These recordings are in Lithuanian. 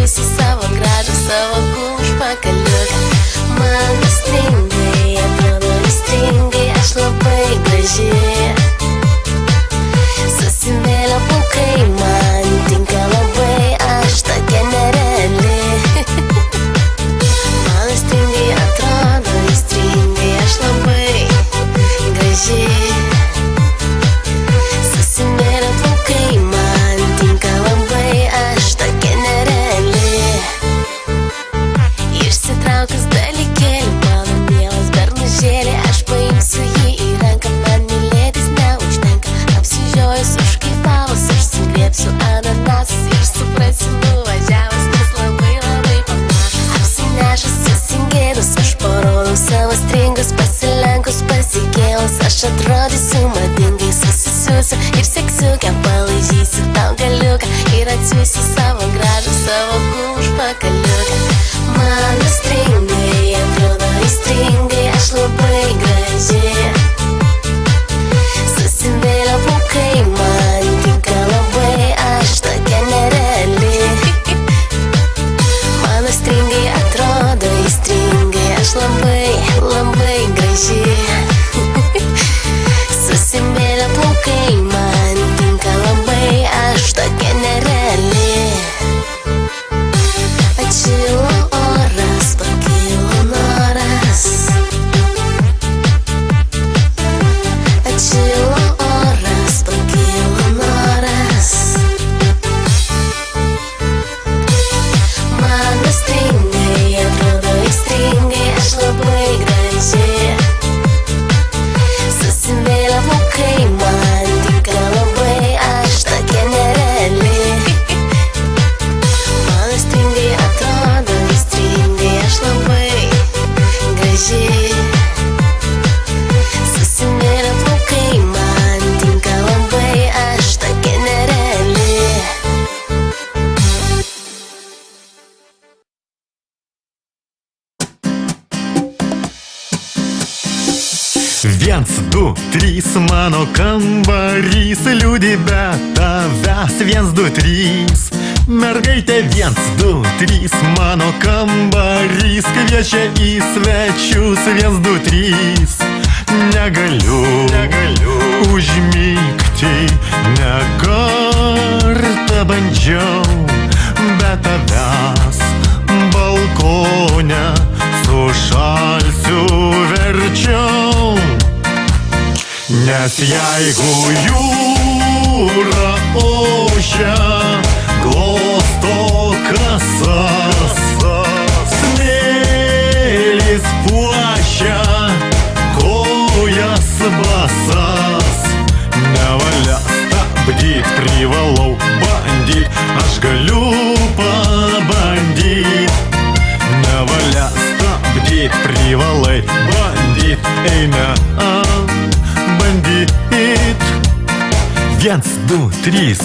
atsiųsiu savo gražų, savo užpakaliuką. Mano stringai, atrodo įstringai, aš labai graži. Susimėlę plaukai man tinka labai, aš tokia nereali. Mano stringai, atrodo įstringai, aš labai graži. Susimėlę plaukai man tinka labai, aš tokia nereali. Išsitraukus dalykėlį, mano mielas bernužėlį, aš paimsiu jį į ranką, man mylėtis neužtenka. Apsižiojus, užkaitavus, aš sugriebsiu ananasus ir suprasiu nuvažiavus, nes labai labai panašus. Apsinešus, susingėdus, aš parodau savo stringus, pasilenkus, pasikėlus, aš atrodysiu madingai, susisiūsiu ir seksiukę, palaižysiu tau galiuką ir atsiųsiu savo gražų, savo užpakaliuką. Mano stringai, atrodo įstringai, aš labai graži. Susimėlę plaukai man tinka labai, aš tokia nereali. Mano stringai, atrodo įstringai, aš labai, labai graži. Susimėlę plaukai man tinka labai, aš tokia nereali. Atšilo oras, pakilo noras. Atšilo oras, pakilo noras. Mano stringai, atrodo įstringai, aš labai graži. Susimėlę plaukai man tinka labai, aš tokia nereali. Mano stringai, atrodo įstringai, aš labai graži. Susimėlę plaukai man tinka labai, aš tokia nereali. Viens, du, trys, mano kambarys liūdi be tavęs. Viens, du, trys, mergaitė. Viens, du, trys, mano kambarys kviečia į svečius. Viens, du, trys, negaliu užmigti, ne kartą bandžiau, be tavęs balkone sušalsiu verčiau. Nes jeigu jūra ošia, glosto kasas, smėlis puošia kojas basas, nevalia stabdyt, privalau bandyt, aš galiu pabandyt. Nevalia stabdyt, privalai bandyt, eina bandyt. Viens, du, trys,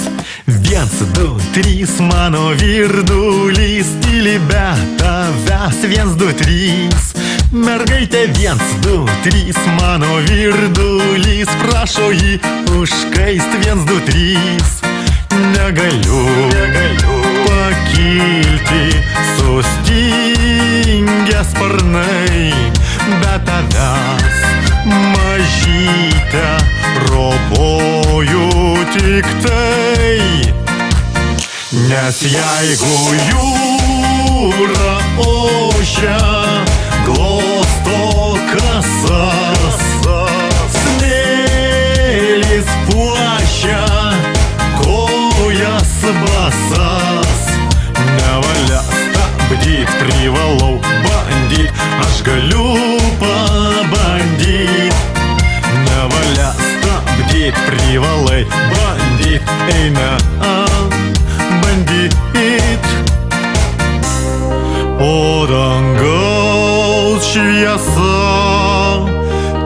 viens, du, trys, mano virdulys tyli be tavęs. Viens, du, trys, mergaitė. Viens, du, trys, mano virdulys prašo jį užkaist. Viens, du, trys, negaliu pakilti, sustingę sparnai, be tavęs mažytę ropoju tik tai. Nes jeigu jūra ošia, glosto kasas, smėlis puošia kojas basas, nevalia stabdyt, privalau bandyt, aš galiu pabandyt. Nevalia stabdyt, privalai bandyt, eina bandyt. O dangaus šviesa,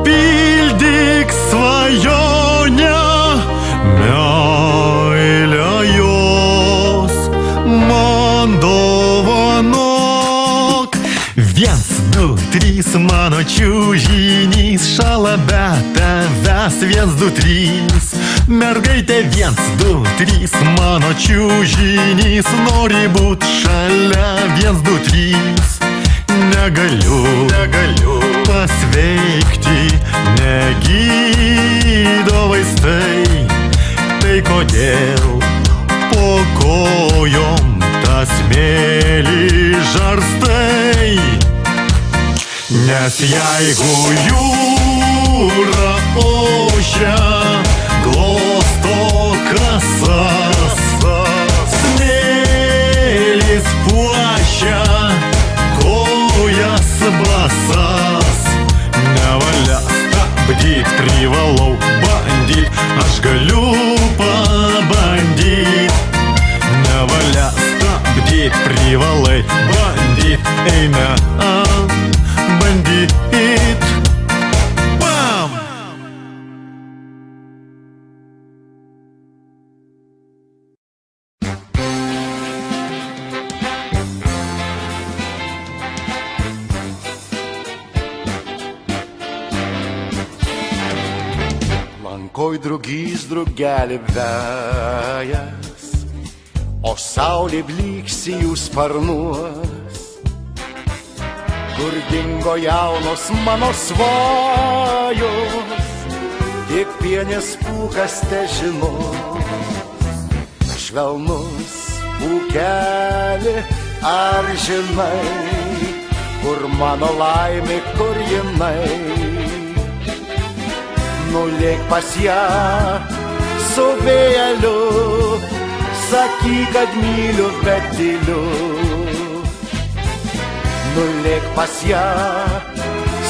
pildyk svajonę, meilę jos man dovanok. Viens, du, trys, mano čiužinys šala be tavęs. Viens, du, trys, mergaitė, viens, du, trys, mano čiužinys nori būt šalia. Viens, du, trys, negaliu pasveikti, negydo vaistai. Tai kodėl po kojom tas smėlį žarstai? Nes jeigu jūra ošia, glosto kasas, smėlis puošia kojas basas. Nevalia stabdyt, privalau bandyt, aš galiu pabandyt. Nevalia stabdyt, privalai bandyt, eime bandyt. Bam! Lankoj drugys drugelį vejas, o saulė blyksi jų sparnuos. Kur dingo jaunos mano svajos, tik pienės pūkas težinos. Švelnus pūkelį, ar žinai, kur mano laimė, kur jinai? Nulėk pas ją su vėjeliu, sakyk, kad myliu, bet tyliu. Nulėk pas ją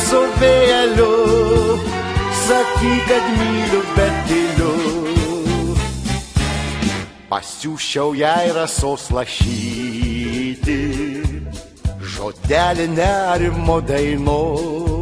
su vėjeliu, sakyk, kad myliu, bet tyliu. Pasiųsčiau jai rasos lašyti, žodelį nerimo dainos.